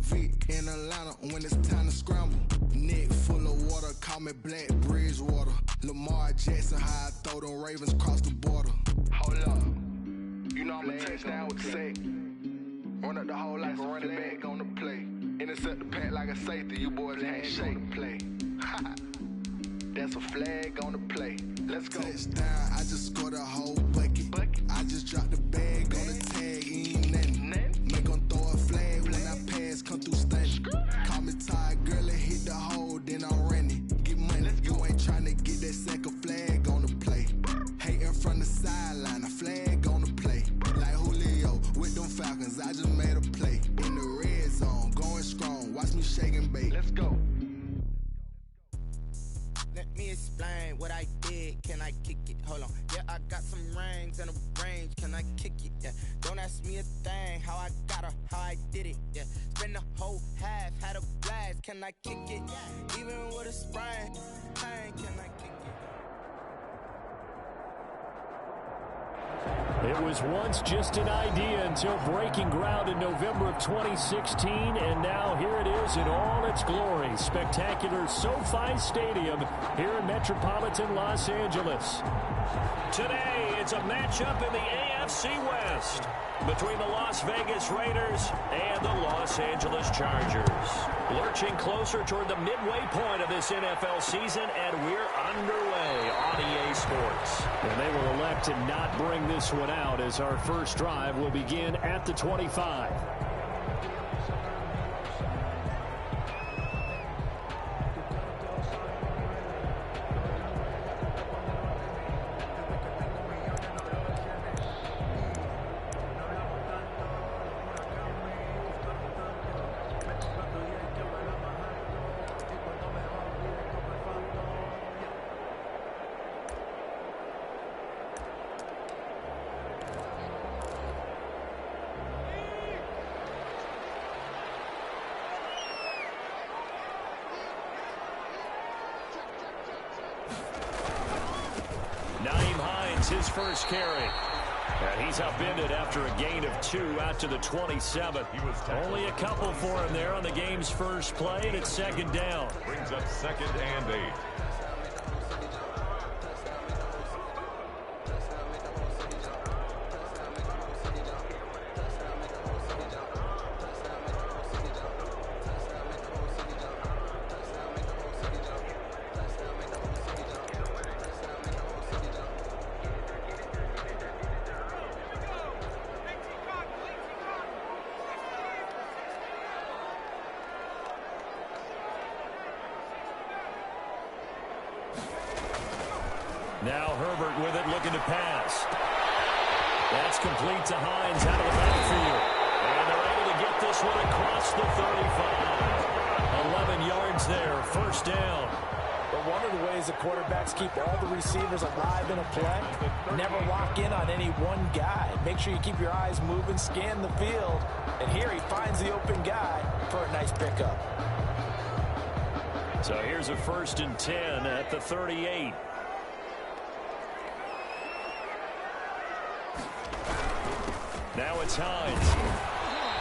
Vic in Atlanta when it's time to scramble. Neck full of water, call me Black Bridgewater. Lamar Jackson, how I throw them Ravens across the border. Hold up, you know I'm a touchdown with the sack. Run up the whole like a running back on the play. Intercept the pack like a safety, you boys ain't shake the play. That's a flag on the play. Let's go. Touchdown, I just scored a whole bucket. I just dropped the bag on the tag, ain't nothing. Make them throw a flag when I pass, come through stunning. Call me Todd Gurley, hit the hole, then I'm running. Get money, you ain't tryna get that second flag on the play. Hating from the sideline, a flag on the play. Like Julio with them Falcons, I just made a play. In the red zone, going strong, watch me shake and bake. Let's go. Let me explain what I did. Can I kick it? Hold on. Yeah, I got some rings and a range. Can I kick it? Yeah. Don't ask me a thing. How I got her, how I did it. Yeah. Spend the whole half, had a blast. Can I kick it? Even with a sprain. Can I kick it? It was once just an idea until breaking ground in November of 2016, and now here it is in all its glory. Spectacular SoFi Stadium here in metropolitan Los Angeles. Today, it's a matchup in the AFC West between the Las Vegas Raiders and the Los Angeles Chargers. Lurching closer toward the midway point of this NFL season, and we're underway on EA Sports. And they will elect to not bring this one out as our first drive will begin at the 25. His first carry. And he's upended after a gain of 2 out to the 27. Only a couple for him there on the game's first play, and it's second down. Brings up 2nd and 8. Now Herbert with it, looking to pass. That's complete to Hines out of the backfield. And they're able to get this one across the 35. 11 yards there, first down. But one of the ways the quarterbacks keep all the receivers alive in a play, never lock in on any one guy. Make sure you keep your eyes moving, scan the field. And here he finds the open guy for a nice pickup. So here's a 1st and 10 at the 38. Now it's Hines.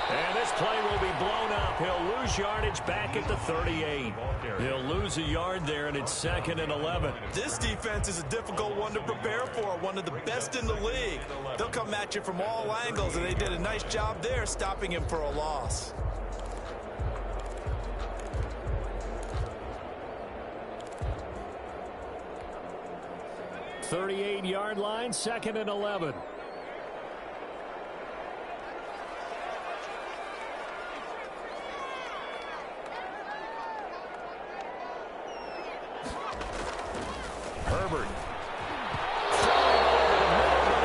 And this play will be blown up. He'll lose yardage back at the 38. He'll lose a yard there, and it's 2nd and 11. This defense is a difficult one to prepare for, one of the best in the league. They'll come at you from all angles, and they did a nice job there stopping him for a loss. .38-yard line, 2nd and 11. Herbert.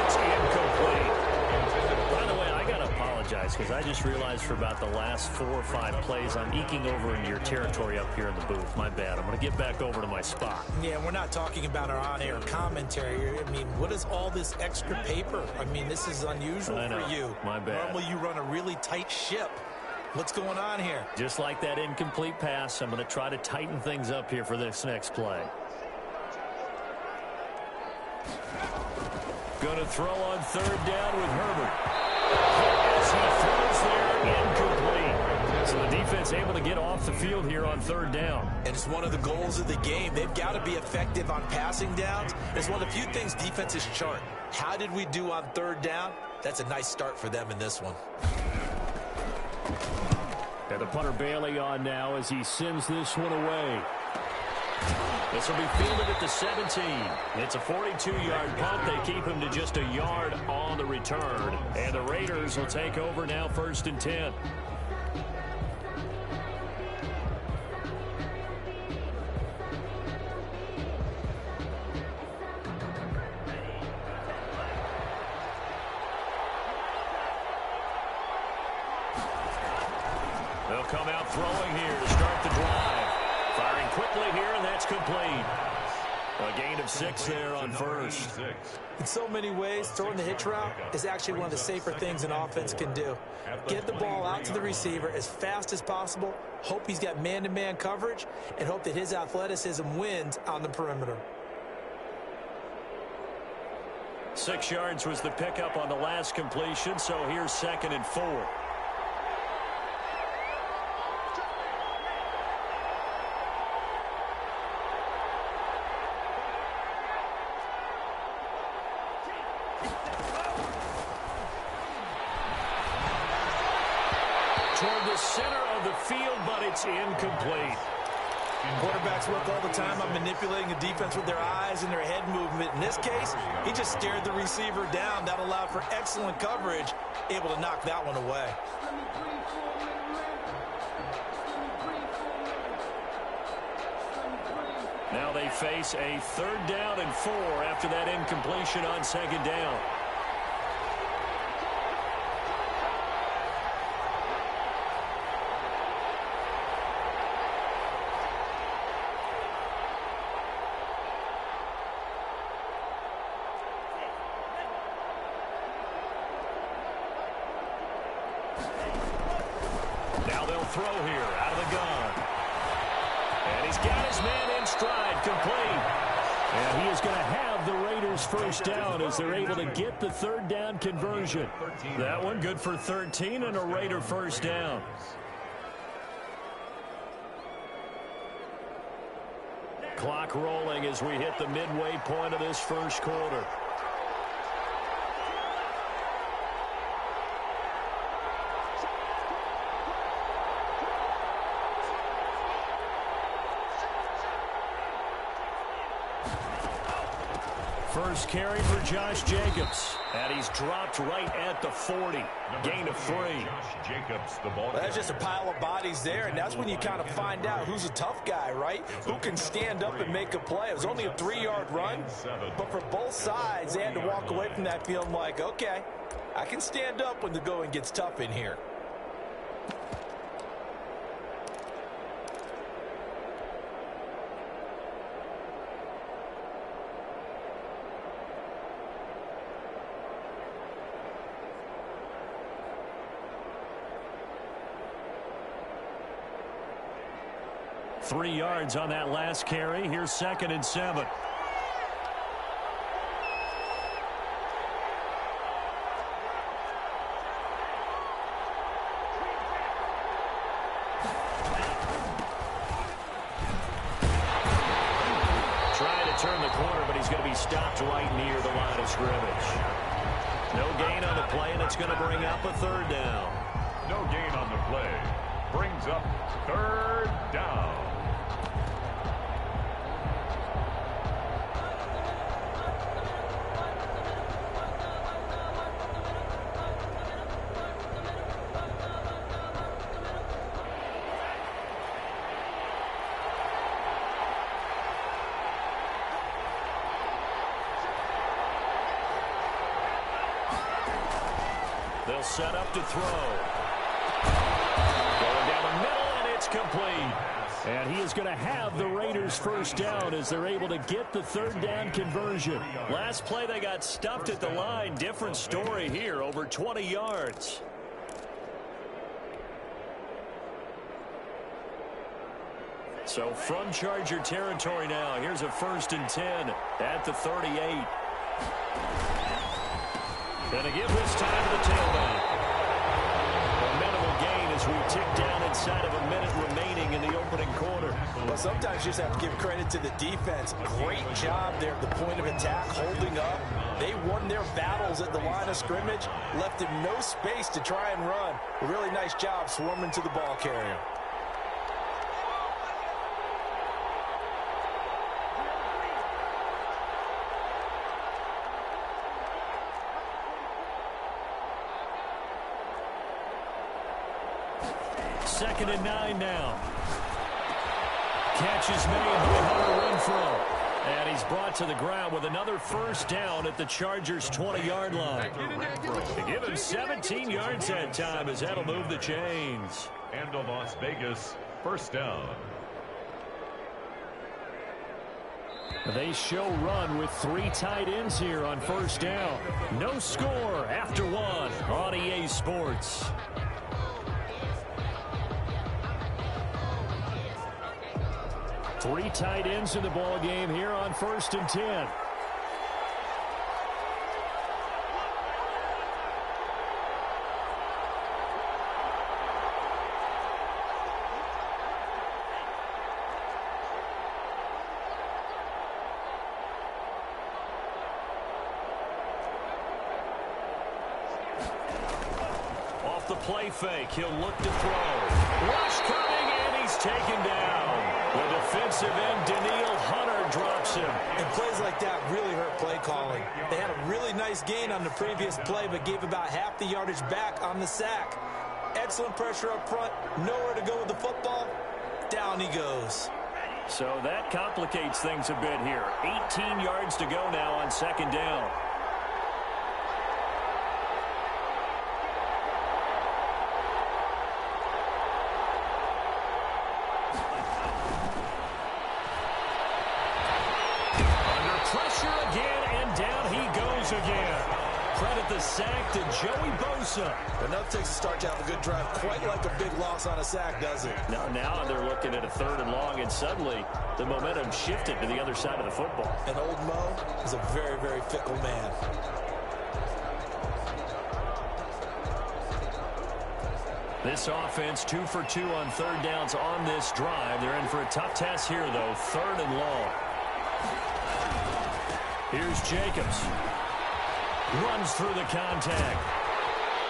It's incomplete. By the way, I got to apologize because I just realized for about the last 4 or 5 plays, I'm eking over into your territory up here in the booth. My bad. I'm going to get back over to my spot. Yeah, we're not talking about our on-air commentary. I mean, what is all this extra paper? I mean, this is unusual for you. My bad. Normally you run a really tight ship. What's going on here? Just like that incomplete pass, I'm going to try to tighten things up here for this next play. Going to throw on 3rd down with Herbert. As he throws there, incomplete. So the defense defense able to get off the field here on third down. And it's one of the goals of the game. They've got to be effective on passing downs. It's one of the few things defenses chart. How did we do on third down? That's a nice start for them in this one. And the punter Bailey on now as he sends this one away. This will be fielded at the 17. It's a 42-yard punt. They keep him to just a yard on the return. And the Raiders will take over now 1st and 10. They'll come out throwing here to start the drive. Firing quickly here, and that's complete. A gain of 6 there on first. In so many ways, throwing the hitch route is actually one of the safer things an offense can do. Get the ball out to the receiver as fast as possible, hope he's got man-to-man coverage, and hope that his athleticism wins on the perimeter. 6 yards was the pickup on the last completion, so here's 2nd and 4. Toward the center of the field, but it's incomplete. Quarterbacks work all the time on manipulating the defense with their eyes and their head movement. In this case, he just stared the receiver down. That allowed for excellent coverage, able to knock that one away. Now they face a 3rd down and 4 after that incompletion on 2nd down. Now they'll throw here out of the gun. And he's got his man in stride, complete. And he is going to have the Raiders 1st down as they're able to get the 3rd down conversion. That one good for 13 and a Raider 1st down. Clock rolling as we hit the midway point of this 1st quarter. First carry for Josh Jacobs. And he's dropped right at the 40. Gain of 3. Well, that's just a pile of bodies there, and that's when you kind of find out who's a tough guy, right? Who can stand up and make a play. It was only a 3-yard run, but for both sides, they had to walk away from that feeling like, okay, I can stand up when the going gets tough in here. Three yards on that last carry. Here's 2nd and 7. Trying to turn the corner, but he's going to be stopped right near the line of scrimmage. No gain on the play, and it's going to bring up a 3rd down. No gain on the play. Brings up 3rd down. They'll set up to throw. Going down the middle, and it's complete. And he is going to have the Raiders 1st down as they're able to get the 3rd down conversion. Last play, they got stuffed at the line. Different story here, over 20 yards. So from Charger territory now, here's a 1st and 10 at the 38. Going to give this time to the tailback. A minimal gain as we tick down inside of a minute. sometimes you just have to give credit to the defense. Great job there at the point of attack, holding up. They won their battles at the line of scrimmage, left him no space to try and run. A really nice job swarming to the ball carrier. Second and 9 now. Catch is made by Hunter Renfrow. And he's brought to the ground with another first down at the Chargers' 20-yard line. To give him 17 yards that time, as that'll move the chains. And a Las Vegas first down. They show run with 3 tight ends here on first down. No score after 1 on EA Sports. Three tight ends in the ball game here on 1st and 10. Off the play fake, he'll look to throw. Rush coming, and he's taken down. The defensive end, Daniil Hunter, drops him. And plays like that really hurt play calling. They had a really nice gain on the previous play, but gave about half the yardage back on the sack. Excellent pressure up front. Nowhere to go with the football. Down he goes. So that complicates things a bit here. 18 yards to go now on 2nd down. Credit the sack to Joey Bosa. Enough takes a start to have a good drive. Quite like a big loss on a sack, does it? Now they're looking at a 3rd and long, and suddenly the momentum shifted to the other side of the football. And old Mo is a very, very fickle man. This offense 2 for 2 on 3rd downs on this drive. They're in for a tough test here, though. 3rd and long. Here's Jacobs. Runs through the contact.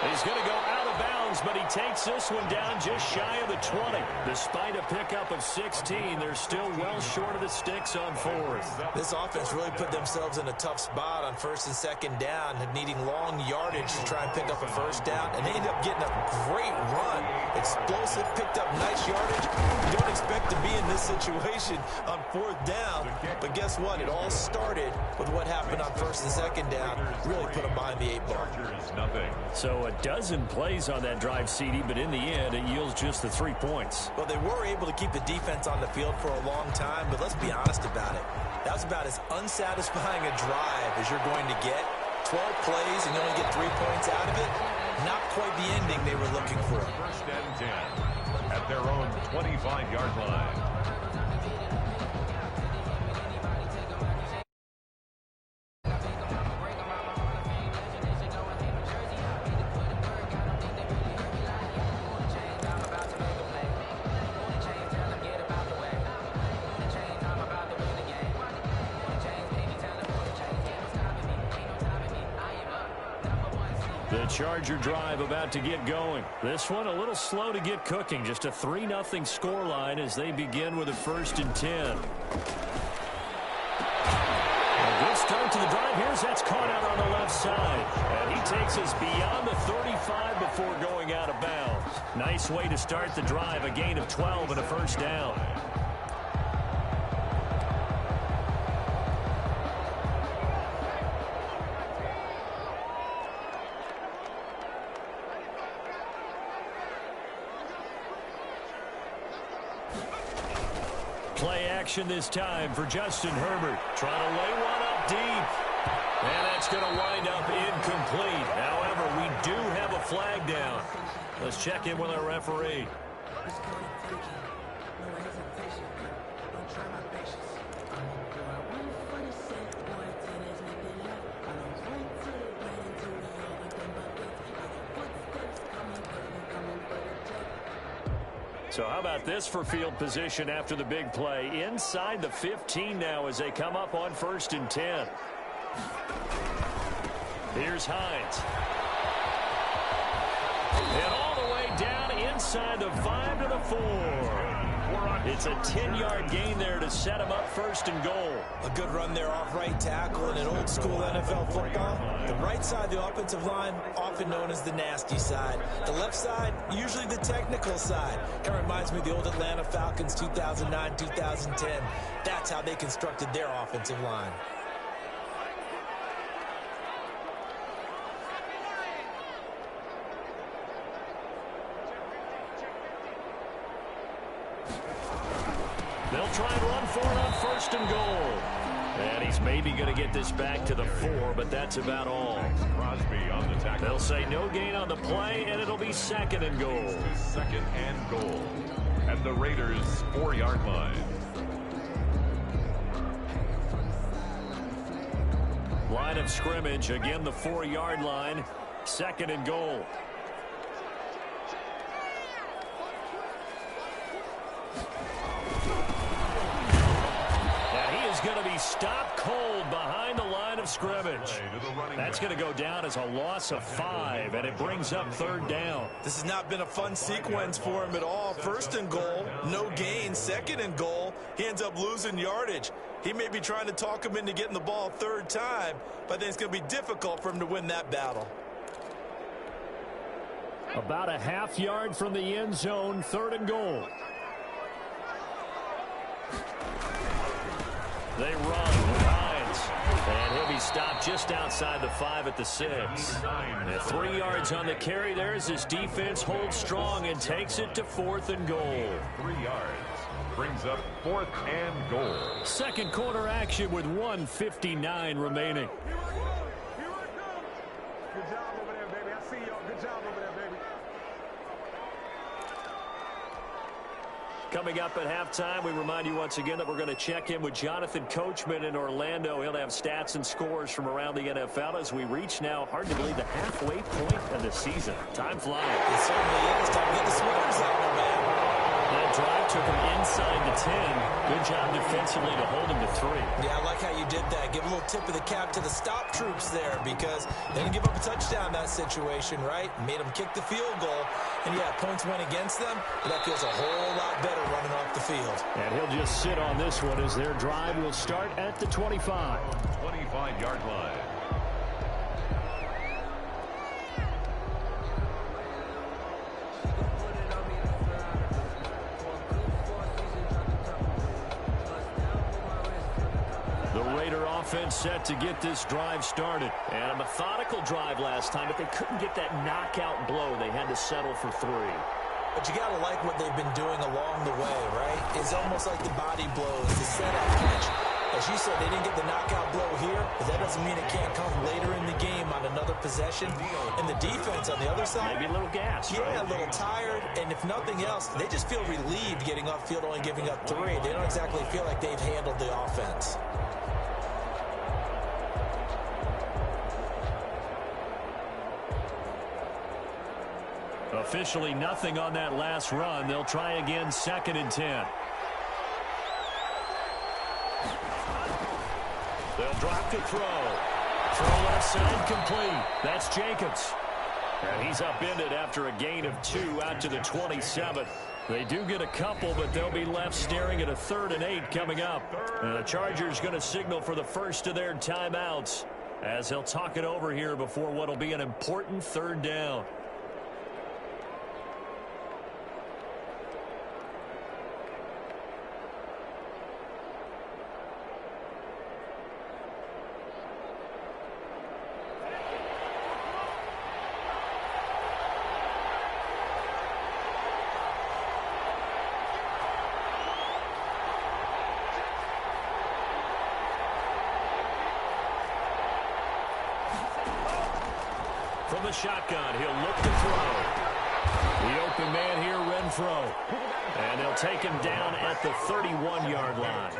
He's going to go out of bounds, but he takes this one down just shy of the 20. Despite a pickup of 16, they're still well short of the sticks on 4th. This offense really put themselves in a tough spot on 1st and 2nd down, needing long yardage to try and pick up a first down, and they ended up getting a great run. Explosive, picked up nice yardage. You don't expect to be in this situation on 4th down, but guess what? It all started with what happened on 1st and 2nd down. Really put them behind the 8 ball. So a dozen plays on that drive, CD, but in the end, it yields just the 3 points. Well, they were able to keep the defense on the field for a long time, but let's be honest about it. That was about as unsatisfying a drive as you're going to get. 12 plays and you only get 3 points out of it. Not quite the ending they were looking for. 1st and 10 at their own 25-yard line. The Charger drive about to get going. This one a little slow to get cooking. Just a 3-0 scoreline as they begin with a 1st and 10. A good start to the drive. Here's that's caught out on the left side. And he takes us beyond the 35 before going out of bounds. Nice way to start the drive. A gain of 12 and a first down. Play action this time for Justin Herbert. Trying to lay one up deep. And that's going to wind up incomplete. However, we do have a flag down. Let's check in with our referee. So how about this for field position after the big play? Inside the 15 now as they come up on 1st and 10. Here's Hines. And all the way down inside the 5 to the 4. It's a 10-yard gain there to set him up 1st and goal. A good run there off right tackle in an old-school NFL football. The right side of the offensive line, often known as the nasty side. The left side, usually the technical side. Kind of reminds me of the old Atlanta Falcons 2009, 2010. That's how they constructed their offensive line. They'll try and run for it on 1st and goal. And he's maybe going to get this back to the 4, but that's about all. Crosby on the tackle. They'll say no gain on the play, and it'll be 2nd and goal. 2nd and goal. At the Raiders' 4-yard line. Line of scrimmage, again the 4-yard line. 2nd and goal. Going to be stopped cold behind the line of scrimmage. That's going to go down as a loss of 5, and it brings up 3rd down. This has not been a fun sequence for him at all. 1st and goal, no gain. 2nd and goal, he ends up losing yardage. He may be trying to talk him into getting the ball 3rd time, but I think it's going to be difficult for him to win that battle. About a half yard from the end zone, 3rd and goal. They run with Hines, and he'll be stopped just outside the 5 at the 6. And 3 yards on the carry there as his defense holds strong and takes it to 4th and goal. 3 yards brings up 4th and goal. 2nd quarter action with 1:59 remaining. Good job over there, baby. I see y'all. Good job over there, baby. Coming up at halftime, we remind you once again that we're going to check in with Jonathan Coachman in Orlando. He'll have stats and scores from around the NFL as we reach now, hard to believe, the halfway point of the season. Time flies. It certainly is. Time to get the sweaters out, my man. That drive took him inside the 10. Good job defensively to hold him to 3. Yeah, I like how you did that. Give a little tip of the cap to the stop troops there because they didn't give up a touchdown in that situation, right? Made them kick the field goal. And, yeah, points went against them. But that feels a whole lot better running off the field. And he'll just sit on this one as their drive will start at the 25. 25-yard line. Offense set to get this drive started. And a methodical drive last time, but they couldn't get that knockout blow. They had to settle for 3. But you got to like what they've been doing along the way, right? It's almost like the body blows, the setup catch. As you said, they didn't get the knockout blow here, but that doesn't mean it can't come later in the game on another possession. And the defense on the other side, maybe a little gas. Yeah, right? A little tired. And if nothing else, they just feel relieved getting upfield, only giving up 3. They don't exactly feel like they've handled the offense. Officially nothing on that last run. They'll try again, 2nd and 10. They'll drop to throw. Throw left side complete. That's Jacobs. And he's upended after a gain of 2 out to the 27. They do get a couple, but they'll be left staring at a 3rd and 8 coming up. And the Chargers going to signal for the first of their timeouts as they'll talk it over here before what will be an important 3rd down. From the shotgun, he'll look to throw. The open man here, Renfro. And they'll take him down at the 31-yard line.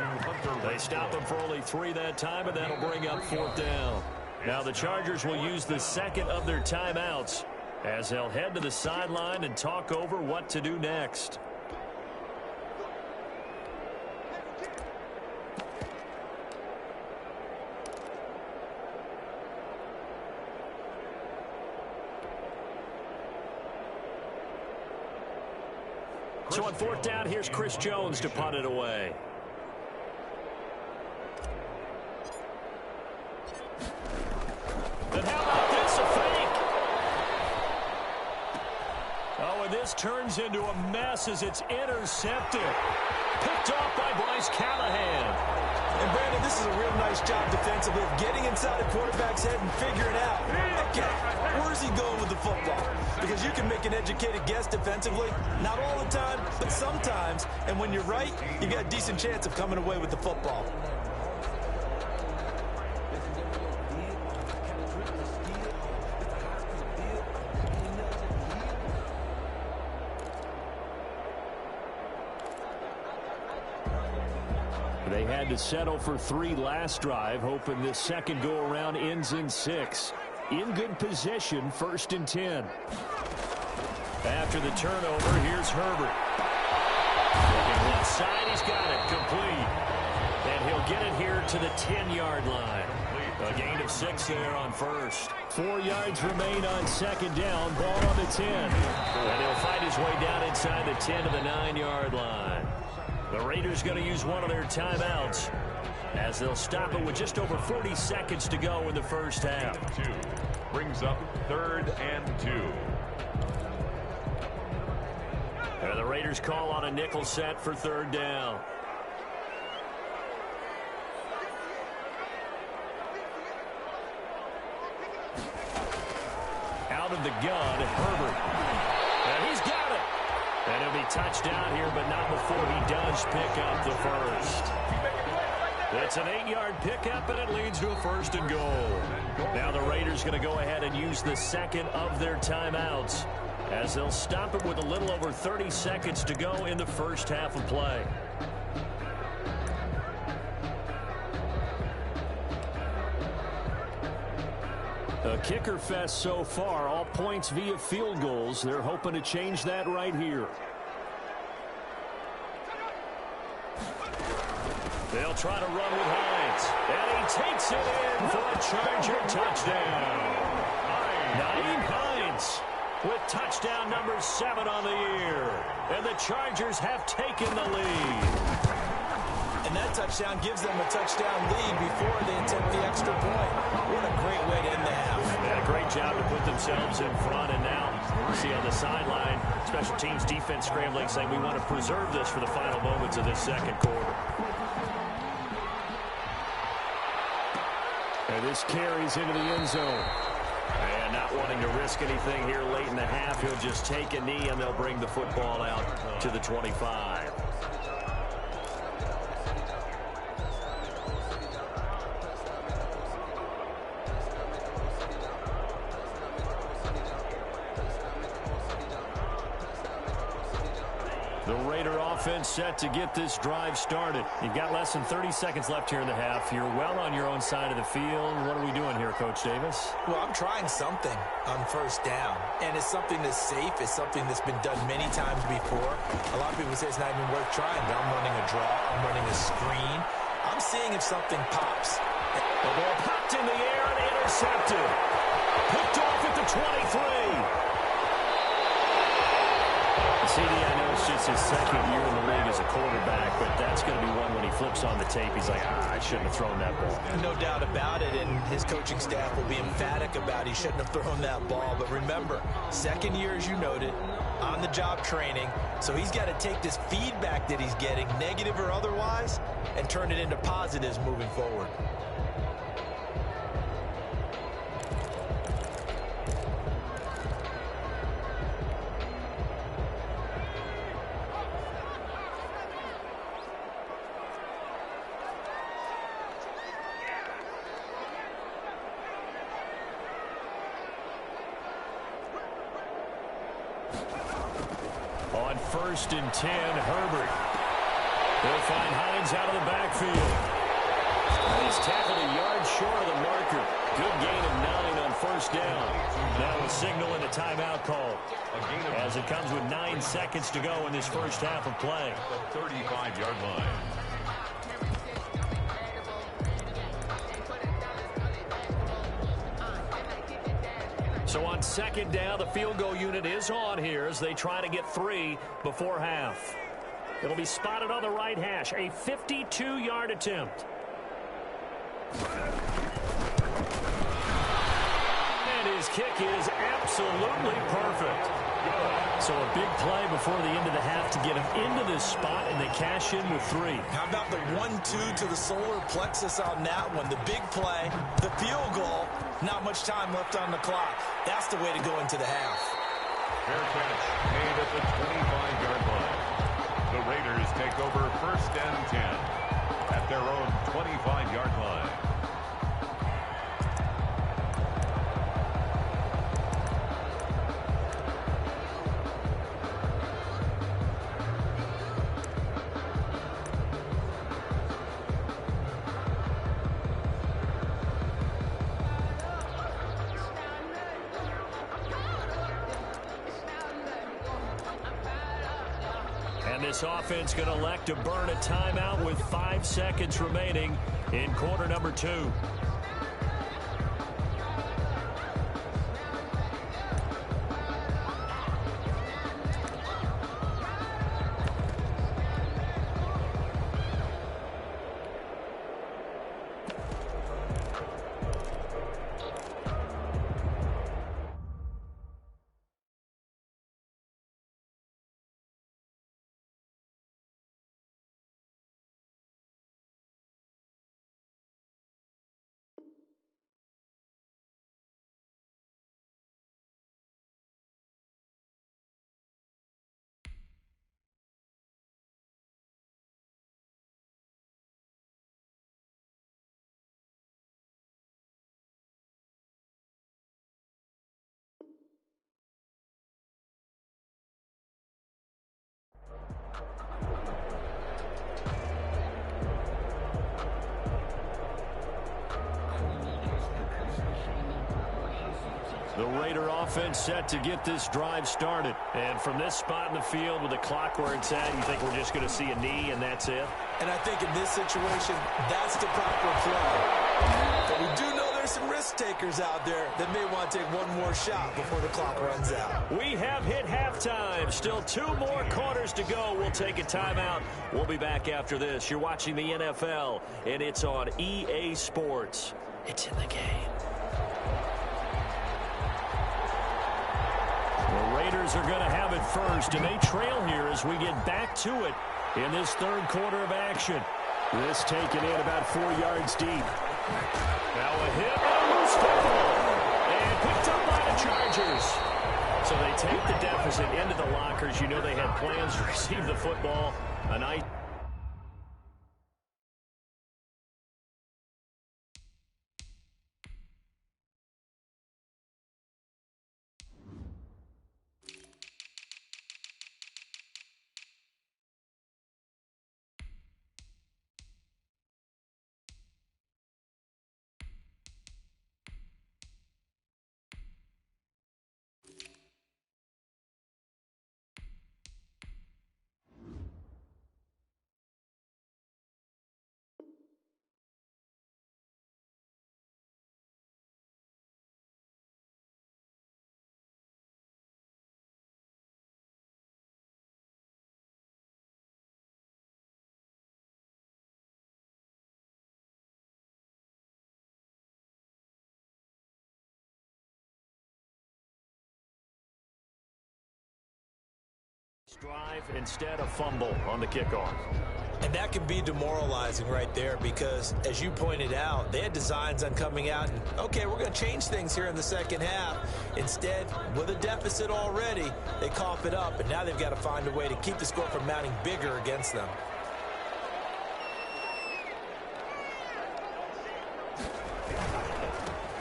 They stop him for only 3 that time, and that'll bring up 4th down. Now the Chargers will use the 2nd of their timeouts as they'll head to the sideline and talk over what to do next. So on fourth down, here's Chris Jones to punt it away. And how about this, a fake? Oh, and this turns into a mess as it's intercepted. Picked off by Bryce Callahan. And Brandon, this is a real nice job defensively of getting inside a quarterback's head and figuring out, okay, where's he going with the football? Because you can make an educated guess defensively, not all the time, but sometimes. And when you're right, you got a decent chance of coming away with the football. They had to settle for 3 last drive, hoping this second go-around ends in 6. In good position, 1st and 10. After the turnover, here's Herbert. Looking left side, he's got it, complete. And he'll get it here to the 10-yard line. A gain of 6 there on first. 4 yards remain on second down, ball on the 10. And he'll fight his way down inside the 10 to the 9-yard line. The Raiders going to use one of their timeouts as they'll stop it with just over 40 seconds to go in the first half. Brings up 3rd and 2. And the Raiders call on a nickel set for 3rd down. Out of the gun, Herbert. And he's got it. And it'll be touchdown here, but not before he does pick up the first. It's an 8-yard pickup, and it leads to a 1st and goal. Now the Raiders going to go ahead and use the second of their timeouts as they'll stop it with a little over 30 seconds to go in the first half of play. A kicker fest so far, all points via field goals. They're hoping to change that right here. They'll try to run with Hines. And he takes it in for a Charger touchdown. Naeem Hines with touchdown number 7 on the year. And the Chargers have taken the lead. And that touchdown gives them a touchdown lead before they attempt the extra point. What a great way to end the half. And a great job to put themselves in front. And now, you see on the sideline, special teams defense scrambling, saying we want to preserve this for the final moments of this second quarter. And this carries into the end zone. And not wanting to risk anything here late in the half, he'll just take a knee and they'll bring the football out to the 25. The Raider offense set to get this drive started. You've got less than 30 seconds left here in the half. You're well on your own side of the field. What are we doing here, Coach Davis? Well, I'm trying something on 1st down. And it's something that's safe. It's something that's been done many times before. A lot of people say it's not even worth trying, but I'm running a draw. I'm running a screen. I'm seeing if something pops. The ball popped in the air and intercepted. Picked off at the 23. CD, I know it's just his 2nd year in the league as a quarterback, but that's going to be one when he flips on the tape. He's like, I shouldn't have thrown that ball. No doubt about it, and his coaching staff will be emphatic about he shouldn't have thrown that ball. But remember, 2nd year, as you noted, on-the-job training, so he's got to take this feedback that he's getting, negative or otherwise, and turn it into positives moving forward. On 1st and 10, Herbert. They'll find Hines out of the backfield. And he's tackled a yard short of the marker. Good gain of 9 on 1st down. Now a signal and a timeout call as it comes with 9 seconds to go in this first half of play. The 35-yard line. So on second down, the field goal unit is on here as they try to get 3 before half. It'll be spotted on the right hash, a 52-yard attempt. And his kick is absolutely perfect. So a big play before the end of the half to get him into this spot, and they cash in with 3. How about the 1-2 to the solar plexus on that one? The big play, the field goal, not much time left on the clock. That's the way to go into the half. Fair catch made at the 25-yard line. The Raiders take over 1st and 10 at their own 25-yard line. This offense going to elect to burn a timeout with 5 seconds remaining in quarter number 2. The Raider offense set to get this drive started. And from this spot in the field with the clock where it's at, you think we're just going to see a knee and that's it? And I think in this situation, that's the proper play. But we do know there's some risk takers out there that may want to take one more shot before the clock runs out. We have hit halftime. Still 2 more quarters to go. We'll take a timeout. We'll be back after this. You're watching the NFL, and it's on EA Sports. It's in the game. The Raiders are going to have it first, and they trail here as we get back to it in this 3rd quarter of action. This taken in about 4 yards deep. Now a hit and a loose football. And picked up by the Chargers. So they take the deficit into the lockers. You know they had plans to receive the football. A nice... drive instead of fumble on the kickoff. And that can be demoralizing right there because, as you pointed out, they had designs on coming out and, okay, we're going to change things here in the second half. Instead, with a deficit already, they cough it up, and now they've got to find a way to keep the score from mounting bigger against them.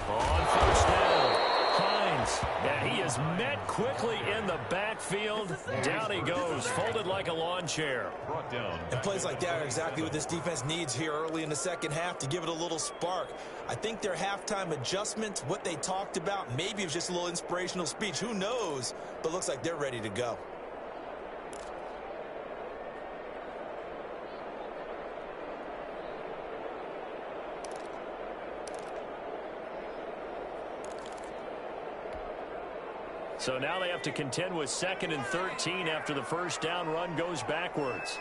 On first down, Hines. And he is met quickly in the backfield. Down he goes, folded like a lawn chair. Brought down. And plays like that are exactly what this defense needs here early in the second half to give it a little spark. I think their halftime adjustment, what they talked about, maybe it was just a little inspirational speech. Who knows? But looks like they're ready to go. So now they have to contend with 2nd and 13 after the first down run goes backwards.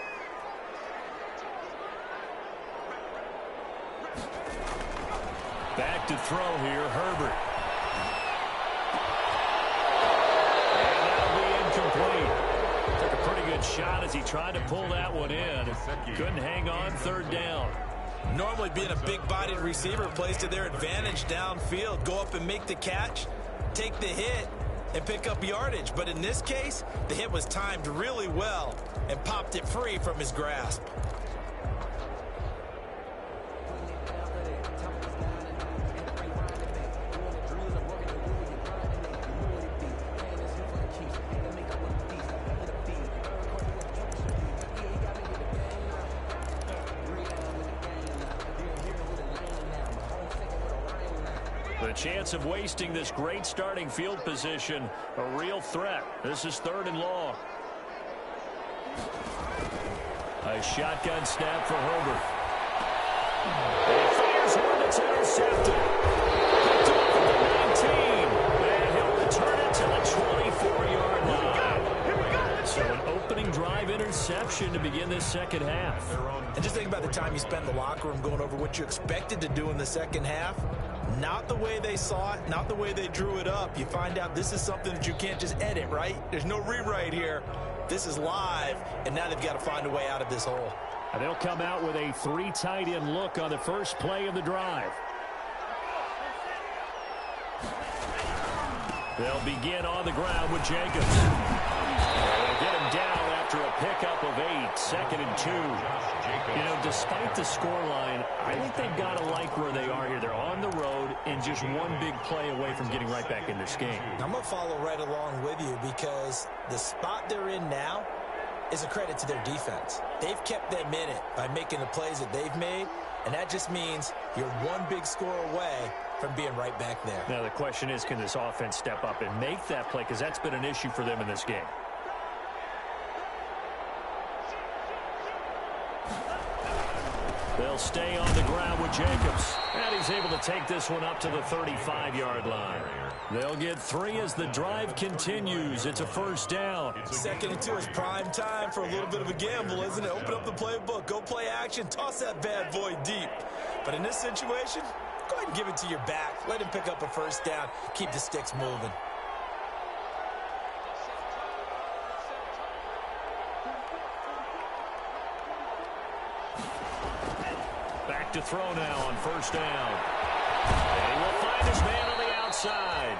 Back to throw here, Herbert. And that'll be incomplete. Took a pretty good shot as he tried to pull that one in. Couldn't hang on 3rd down. Normally being a big-bodied receiver plays to their advantage downfield. Go up and make the catch, take the hit, and pick up yardage. But in this case, the hit was timed really well and popped it free from his grasp. The chance of wasting this great starting field position, a real threat. This is 3rd and long. A shotgun snap for Herbert. He fires one that's intercepted. Picked off at the 19. And he'll return it to the 24-yard line. So an opening drive interception to begin this 2nd half. And just think about the time you spent in the locker room going over what you expected to do in the 2nd half. Not the way they saw it, not the way they drew it up. You find out this is something that you can't just edit, right? There's no rewrite here. This is live, and now they've got to find a way out of this hole. And they'll come out with a 3 tight end look on the first play of the drive. They'll begin on the ground with Jacobs. They'll get him down after a pickup of 8, 2nd and 2. You know, despite the scoreline, I think they've got to like where they are here. They're on the road and just one big play away from getting right back in this game. I'm going to follow right along with you because the spot they're in now is a credit to their defense. They've kept them in it by making the plays that they've made, and that just means you're one big score away from being right back there. Now the question is, can this offense step up and make that play? Because that's been an issue for them in this game. They'll stay on the ground with Jacobs. And he's able to take this one up to the 35-yard line. They'll get 3 as the drive continues. It's a 1st down. 2nd and 2 is prime time for a little bit of a gamble, isn't it? Open up the playbook, go play action, toss that bad boy deep. But in this situation, go ahead and give it to your back. Let him pick up a 1st down. Keep the sticks moving. Back to throw now on 1st down. And he will find his man on the outside.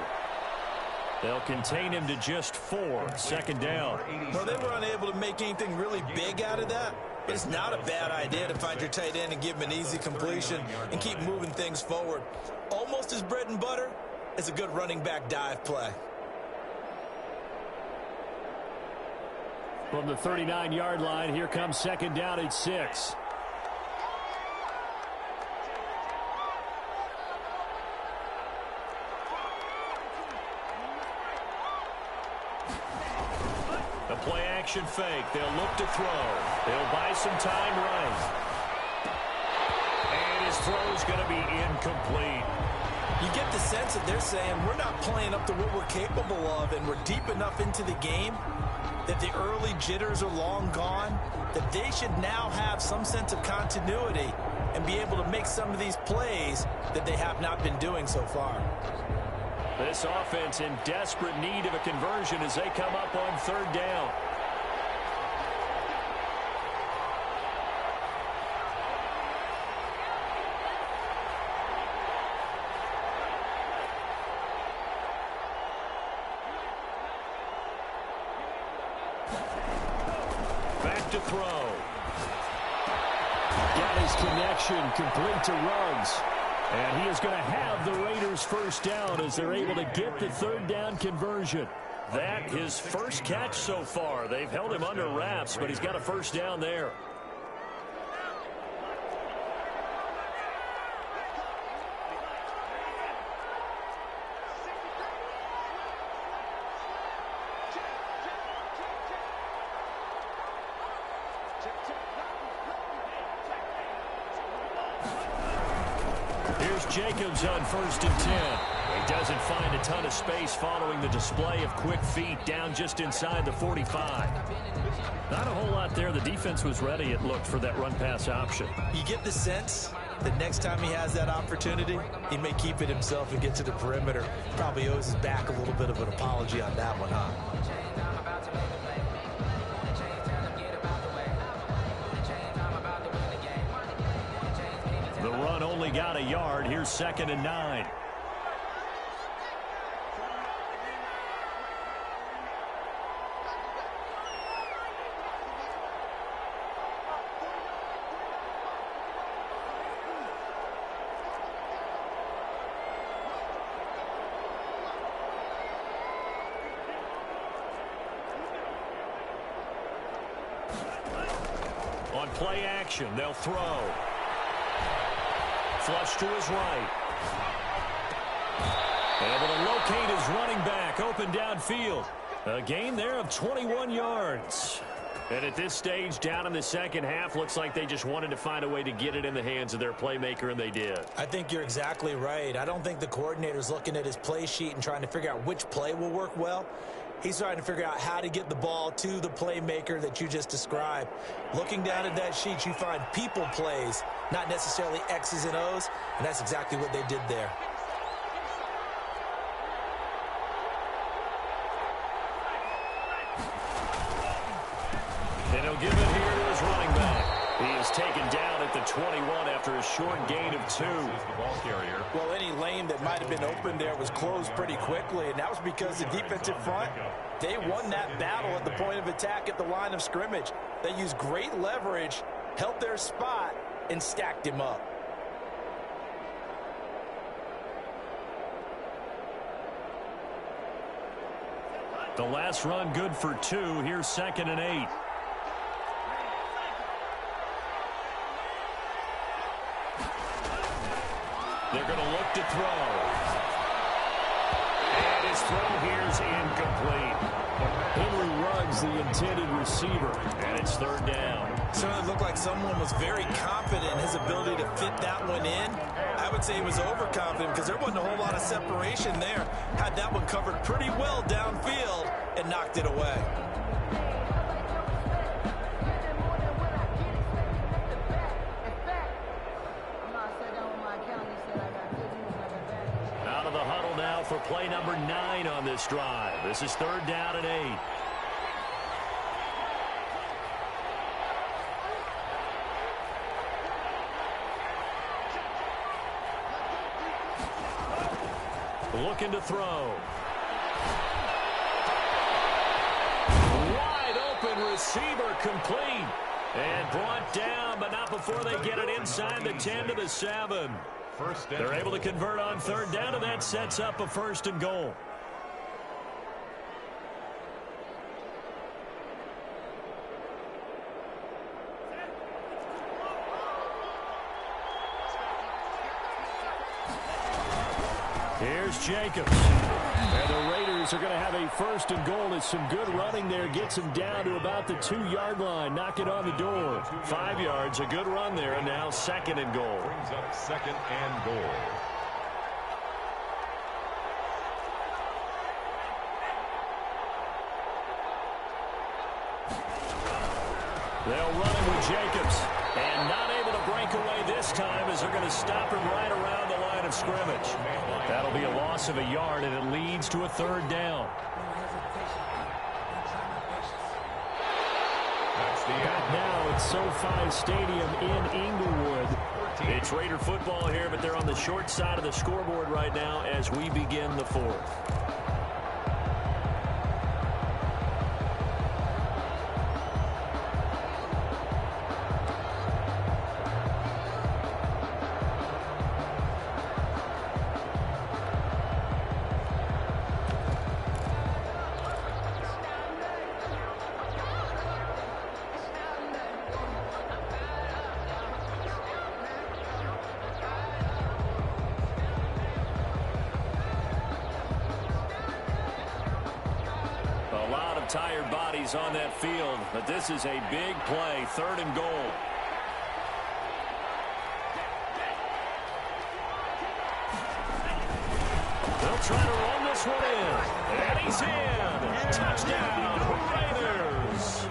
They'll contain him to just 4, 2nd down. Well, they were unable to make anything really big out of that. But it's not a bad idea to find your tight end and give him an easy completion and keep moving things forward. Almost as bread and butter as a good running back dive play. From the 39-yard line, here comes 2nd down at 6. The play action fake. They'll look to throw. They'll buy some time right. And his throw's going to be incomplete. You get the sense that they're saying we're not playing up to what we're capable of, and we're deep enough into the game that the early jitters are long gone, that they should now have some sense of continuity and be able to make some of these plays that they have not been doing so far. This offense in desperate need of a conversion as they come up on 3rd down. Back to throw. Got his connection complete to Ruggs. And he is going to have the Raiders 1st down as they're able to get the 3rd down conversion. That his first catch so far. They've held him under wraps, but he's got a 1st down there. Here's Jacobs on 1st and 10. He doesn't find a ton of space following the display of quick feet down just inside the 45. Not a whole lot there. The defense was ready, it looked, for that run-pass option. You get the sense that next time he has that opportunity, he may keep it himself and get to the perimeter. Probably owes his back a little bit of an apology on that one, huh? The run only got a yard. Here's 2nd and 9. On play action, they'll throw. Flush to his right. Able to locate his running back open downfield. A gain there of 21 yards. And at this stage, down in the second half, looks like they just wanted to find a way to get it in the hands of their playmaker, and they did. I think you're exactly right. I don't think the coordinator's looking at his play sheet and trying to figure out which play will work well. He's trying to figure out how to get the ball to the playmaker that you just described. Looking down at that sheet, you find people plays, not necessarily X's and O's, and that's exactly what they did there. And he'll give it here to his running back. He is taken down at the 21 after a short gain of 2. The ball carrier. Well, any lane that might have been open there was closed pretty quickly, and that was because the defensive front, they won that battle at the point of attack at the line of scrimmage. They used great leverage, held their spot, and stacked him up. The last run good for 2. Here's 2nd and 8. They're going to look to throw. And his throw here's incomplete. Henry Ruggs, the intended receiver, and it's 3rd down. Certainly looked like someone was very confident in his ability to fit that one in. I would say he was overconfident because there wasn't a whole lot of separation there. Had that one covered pretty well downfield and knocked it away. Out of the huddle now for play number 9 on this drive. This is 3rd down and 8. Looking to throw. Wide open receiver complete. And brought down, but not before they get it inside the 10 to the 7. They're able to convert on 3rd down, and that sets up a 1st and goal. Here's Jacobs. And the Raiders are going to have a 1st and goal as some good running there gets them down to about the 2-yard line. Knock it on the door. 5 yards, a good run there, and now 2nd and goal. Brings up 2nd and goal. They'll run it with Jacobs. And not able to break away this time as they're going to stop him right around the line of scrimmage. That'll be a loss of a yard, and it leads to a 3rd down. Back now at SoFi Stadium in Inglewood. It's Raider football here, but they're on the short side of the scoreboard right now as we begin the 4th. Tired bodies on that field, but this is a big play. 3rd and goal. try to run this one in. And he's in. Touchdown, Raiders.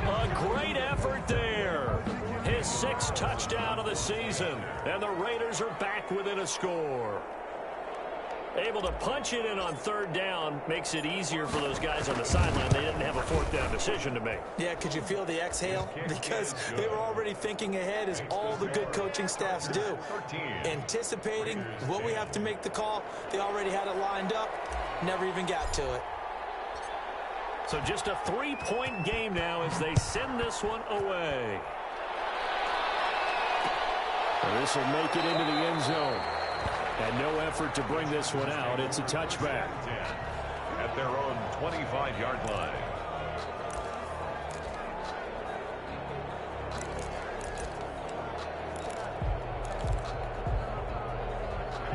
A great effort there. His 6th touchdown of the season. And the Raiders are back within a score. Able to punch it in on 3rd down makes it easier for those guys on the sideline. They didn't have a 4th down decision to make. Yeah, could you feel the exhale? Because they were already thinking ahead, as all the good coaching staffs do. Anticipating, will we have to make the call? They already had it lined up. Never even got to it. So just a 3-point game now as they send this one away. And this will make it into the end zone. And no effort to bring this one out. It's a touchback. At their own 25-yard line.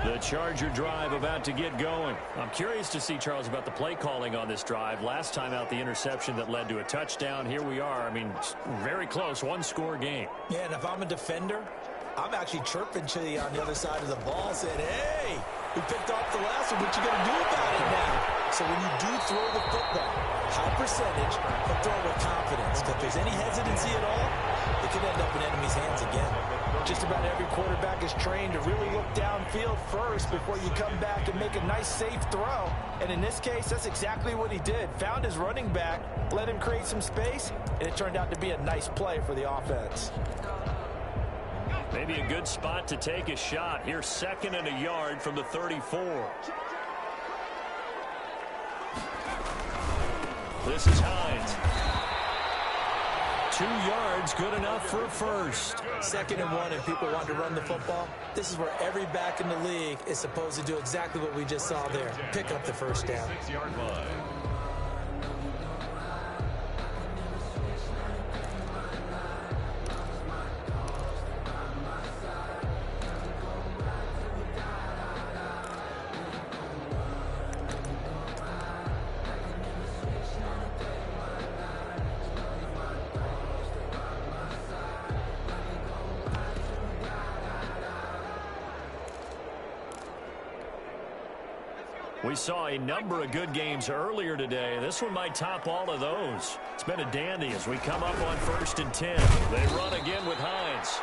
The Charger drive about to get going. I'm curious to see, Charles, about the play calling on this drive. Last time out, the interception that led to a touchdown. Here we are. I mean, very close, 1-score game. Yeah, and if I'm a defender, I'm actually chirping to you on the other side of the ball, saying, hey, we picked off the last one. What you going to do about it now? So when you do throw the football, high percentage, but throw it with confidence. Because if there's any hesitancy at all, it could end up in enemy's hands again. Just about every quarterback is trained to really look downfield first before you come back and make a nice, safe throw. And in this case, that's exactly what he did. Found his running back, let him create some space, and it turned out to be a nice play for the offense. Maybe a good spot to take a shot. Here's 2nd and a yard from the 34. This is Hines. 2 yards, good enough for a first. 2nd and 1, and people want to run the football. This is where every back in the league is supposed to do exactly what we just saw there. Pick up the first down. 6-yard line. We saw a number of good games earlier today. This one might top all of those. It's been a dandy as we come up on 1st and 10. They run again with Hines.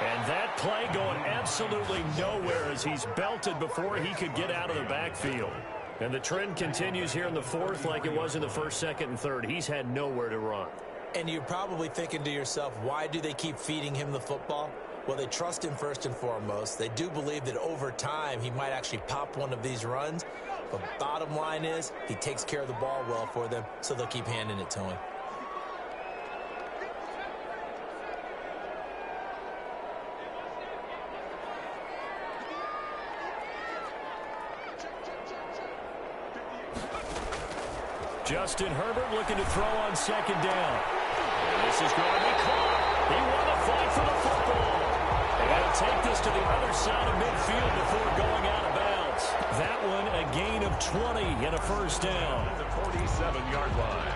And that play going absolutely nowhere as he's belted before he could get out of the backfield. And the trend continues here in the 4th like it was in the 1st, 2nd, and 3rd. He's had nowhere to run. And you're probably thinking to yourself, why do they keep feeding him the football? Well, they trust him first and foremost. They do believe that over time he might actually pop one of these runs. But bottom line is he takes care of the ball well for them, so they'll keep handing it to him. Justin Herbert looking to throw on 2nd down. And this is going to be caught. He won the fight for the football. They got to take this to the other side of midfield before going out of bounds. That one a gain of 20 and a first down. At the 47-yard line.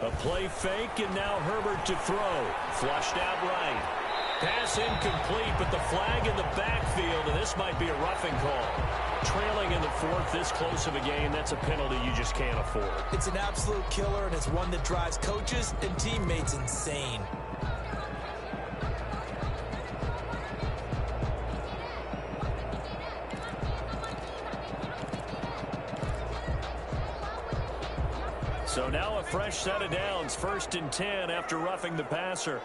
A play fake, and now Herbert to throw. Flushed out right. Pass incomplete, but the flag in the backfield, and this might be a roughing call. Trailing in the 4th, this close of a game, that's a penalty you just can't afford. It's an absolute killer, and it's one that drives coaches and teammates insane. So now a fresh set of downs, 1st and 10 after roughing the passer.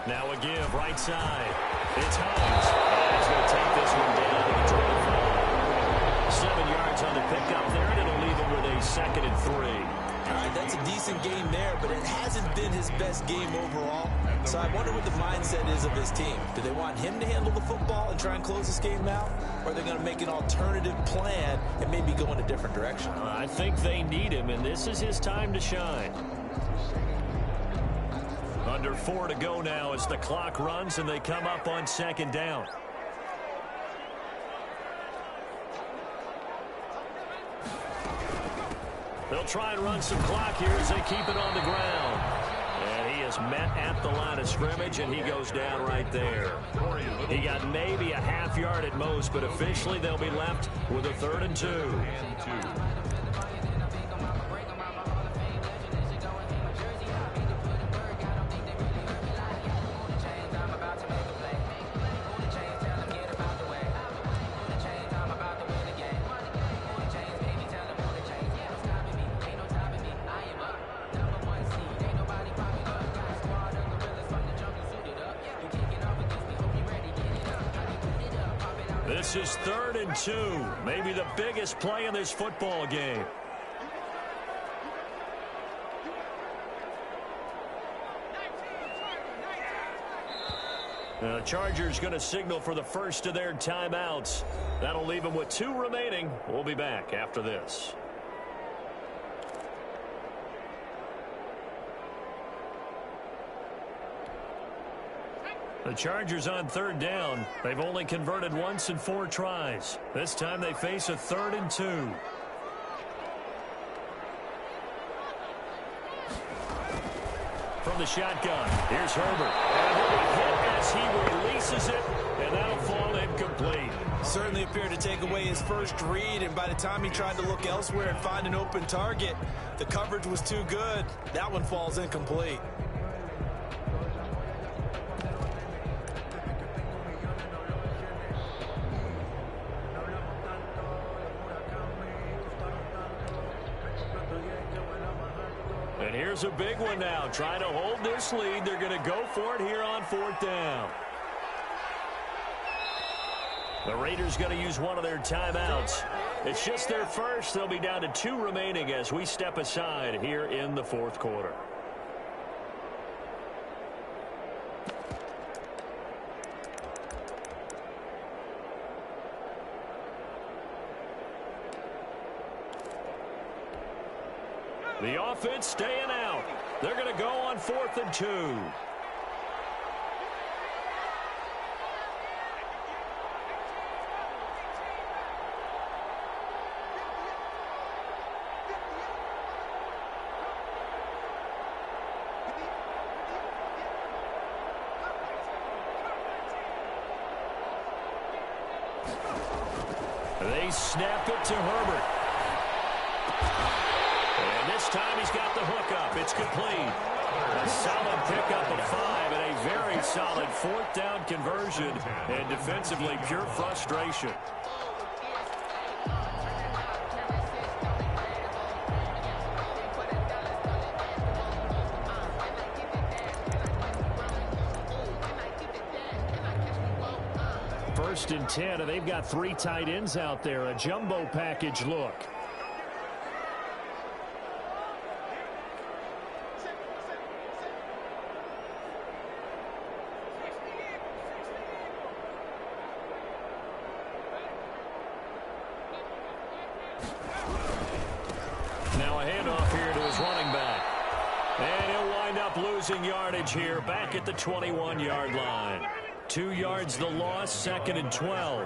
Now a give, right side. It's Hines. He's going to take this one down to the 25. pickup there, and it'll leave him with a 2nd and 3. All right, that's a decent game there, but it hasn't been his best game overall. So I wonder what the mindset is of his team. Do they want him to handle the football and try and close this game out? Or are they going to make an alternative plan and maybe go in a different direction? I think they need him, and this is his time to shine. Under 4 to go now as the clock runs and they come up on 2nd down. They'll try and run some clock here as they keep it on the ground. And he is met at the line of scrimmage, and he goes down right there. He got maybe a half yard at most, but officially they'll be left with a 3rd and 2. This is 3rd and 2, maybe the biggest play in this football game. The Chargers going to signal for the first of their timeouts. That'll leave them with 2 remaining. We'll be back after this. The Chargers on 3rd down. They've only converted once in 4 tries. This time they face a 3rd and 2. From the shotgun, here's Herbert. And he'll be hit as he releases it, and that'll fall incomplete. Certainly appeared to take away his first read, and by the time he tried to look elsewhere and find an open target, the coverage was too good. That one falls incomplete. And here's a big one now. Trying to hold this lead. They're going to go for it here on 4th down. The Raiders going to use one of their timeouts. It's just their first. They'll be down to 2 remaining as we step aside here in the 4th quarter. The offense staying out. They're going to go on 4th and 2. They snap it to Herbert. And this time he's got the hook up. It's complete. A solid pickup of 5 and a very solid 4th down conversion. And defensively, pure frustration. First and 10, and they've got 3 tight ends out there. A jumbo package look. Now a handoff here to his running back. And he'll wind up losing yardage here back at the 21-yard line. 2 yards the loss, 2nd and 12.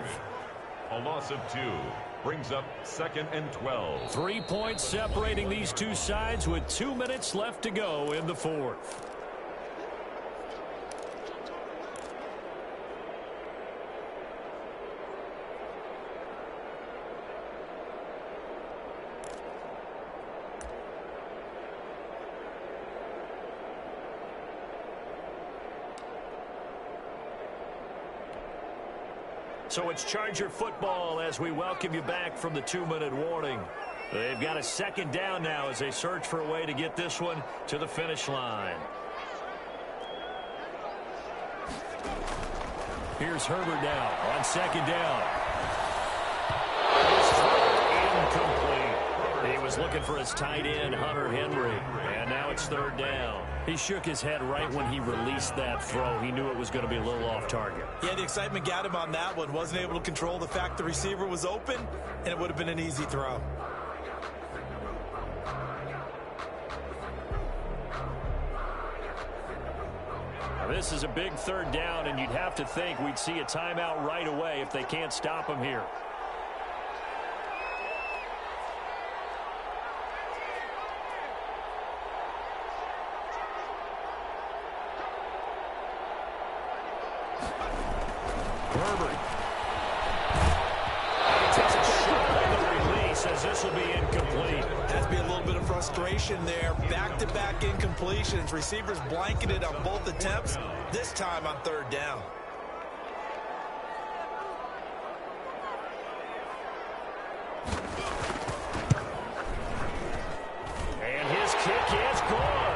A loss of 2 brings up 2nd and 12. 3 points separating these two sides with 2 minutes left to go in the 4th. So it's Charger football as we welcome you back from the 2-minute warning. They've got a 2nd down now as they search for a way to get this one to the finish line. Here's Herbert now on 2nd down. Incomplete. was looking for his tight end, Hunter Henry. And now it's third down. He shook his head right when he released that throw. He knew it was going to be a little off target. Yeah, the excitement got him on that one. Wasn't able to control the fact the receiver was open, and it would have been an easy throw. Now, this is a big third down, and you'd have to think we'd see a timeout right away if they can't stop him here. Herbert. He takes a shot on the release as this will be incomplete. Has to be a little bit of frustration there. Back-to-back incompletions. Receivers blanketed on both attempts, this time on third down. And his kick is gone.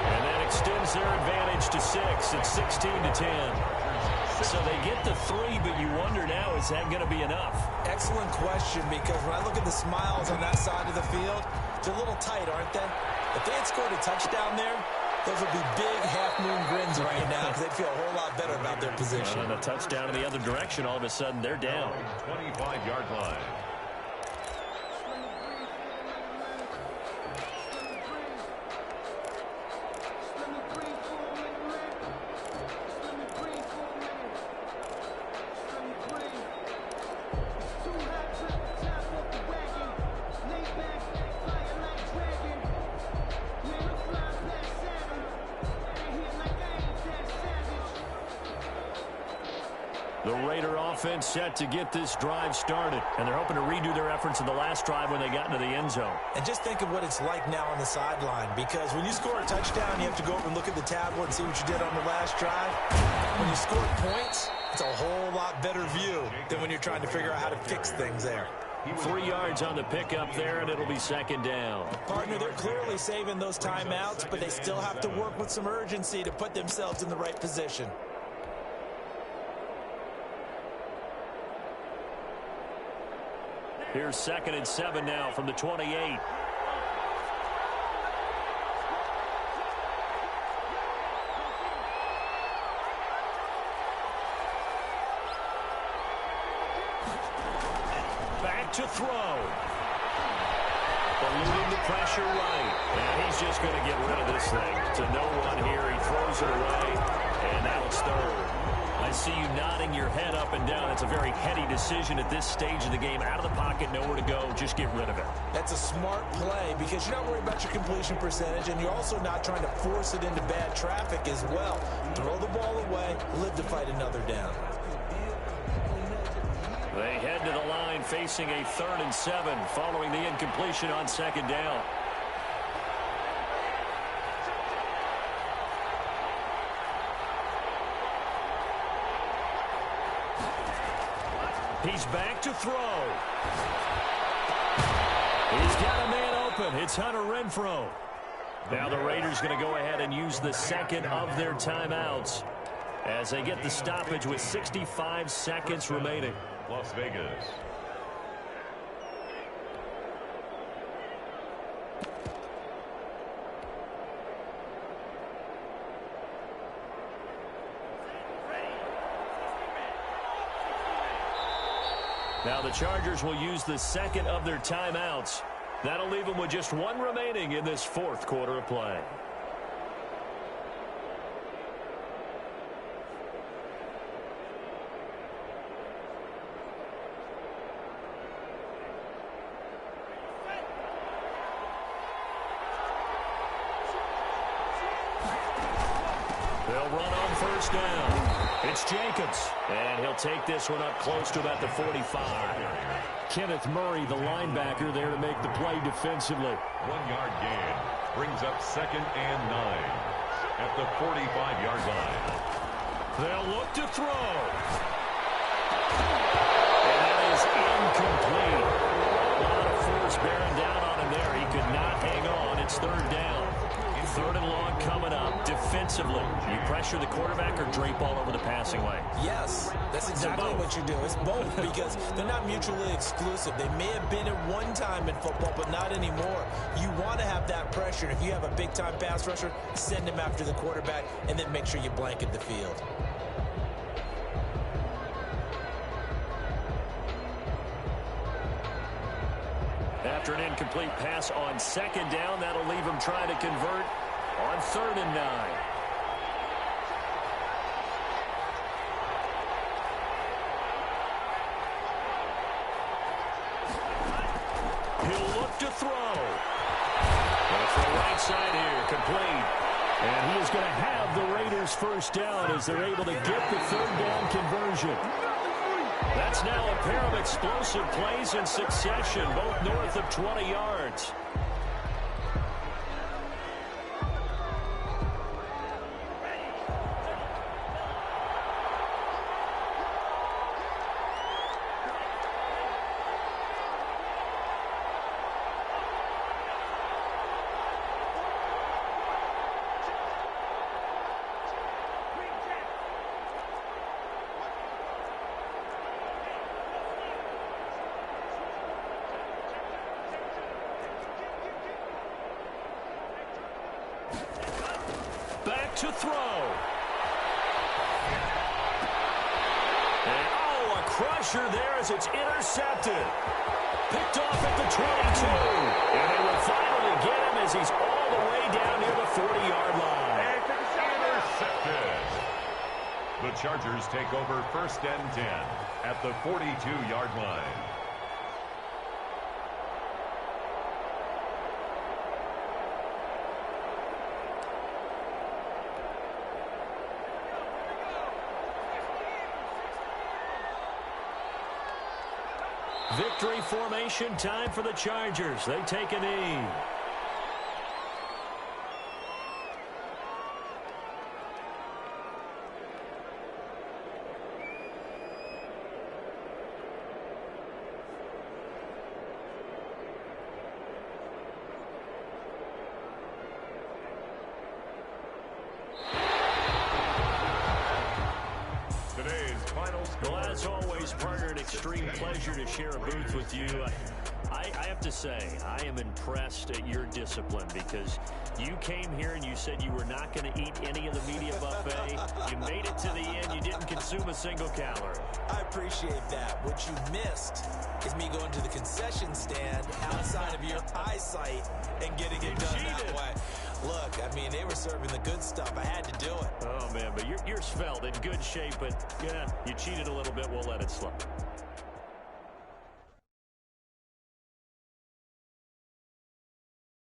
And that extends their advantage to 6. It's 16-10. So they get the 3, but you wonder now, is that going to be enough? Excellent question, because when I look at the smiles on that side of the field, they're a little tight, aren't they? If they had scored a touchdown there, those would be big half-moon grins right now because they'd feel a whole lot better about their position. And a touchdown in the other direction, all of a sudden they're down. 25-yard line. The Raider offense set to get this drive started, and they're hoping to redo their efforts in the last drive when they got into the end zone. And just think of what it's like now on the sideline, because when you score a touchdown, you have to go over and look at the tablet and see what you did on the last drive. When you score points, it's a whole lot better view than when you're trying to figure out how to fix things there. 3 yards on the pickup there, and it'll be second down. Partner, they're clearly saving those timeouts, but they still have to work with some urgency to put themselves in the right position. Here's 2nd and 7 now from the 28. Back to throw. Eluding the pressure right. And he's just going to get rid of this thing. To no one here. He throws it away. And now it's third. I see you nodding your head up and down. It's a very heady decision at this stage of the game. Out of the pocket, nowhere to go. Just get rid of it. That's a smart play because you're not worried about your completion percentage, and you're also not trying to force it into bad traffic as well. Throw the ball away, live to fight another down. They head to the line facing a 3rd and 7 following the incompletion on 2nd down. He's back to throw. He's got a man open. It's Hunter Renfrow. Now the Raiders going to go ahead and use the 2nd of their timeouts as they get the stoppage with 65 seconds remaining. Las Vegas. Now the Chargers will use the 2nd of their timeouts. That'll leave them with just 1 remaining in this 4th quarter of play. They'll run on 1st down. It's Jacobs, and he'll take this one up close to about the 45. Kenneth Murray, the linebacker, there to make the play defensively. 1-yard gain brings up 2nd and 9 at the 45-yard line. They'll look to throw. And that is incomplete. A lot of force bearing down on him there. He could not hang on. It's 3rd down. 3rd and long coming up. Defensively, you pressure the quarterback or drape all over the passing lane? Yes, that's exactly what you do. It's both because they're not mutually exclusive. They may have been at one time in football, but not anymore. You want to have that pressure. If you have a big-time pass rusher, send him after the quarterback, and then make sure you blanket the field. After an incomplete pass on 2nd down, that'll leave him trying to convert on 3rd and 9. He'll look to throw. Off the right side here, complete. And he is going to have the Raiders first down as they're able to get the 3rd down conversion. That's now a pair of explosive plays in succession, both north of 20 yards. Back to throw. And, oh, a crusher there as it's intercepted. Picked off at the 22. And they will finally get him as he's all the way down near the 40-yard line. Intercepted. The Chargers take over 1st and 10 at the 42-yard line. Victory formation time for the Chargers. They take a knee. Well, as always, partner, an extreme pleasure to share a booth with you. I have to say, I am impressed at your discipline because you came here and you said you were not going to eat any of the media buffet. You made it to the end. You didn't consume a single calorie. I appreciate that. What you missed is me going to the concession stand outside of your eyesight and getting it done that way. Look, I mean, they were serving the good stuff. I had to do it. Oh, man, but you're svelte, in good shape, but, yeah, you cheated a little bit. We'll let it slip.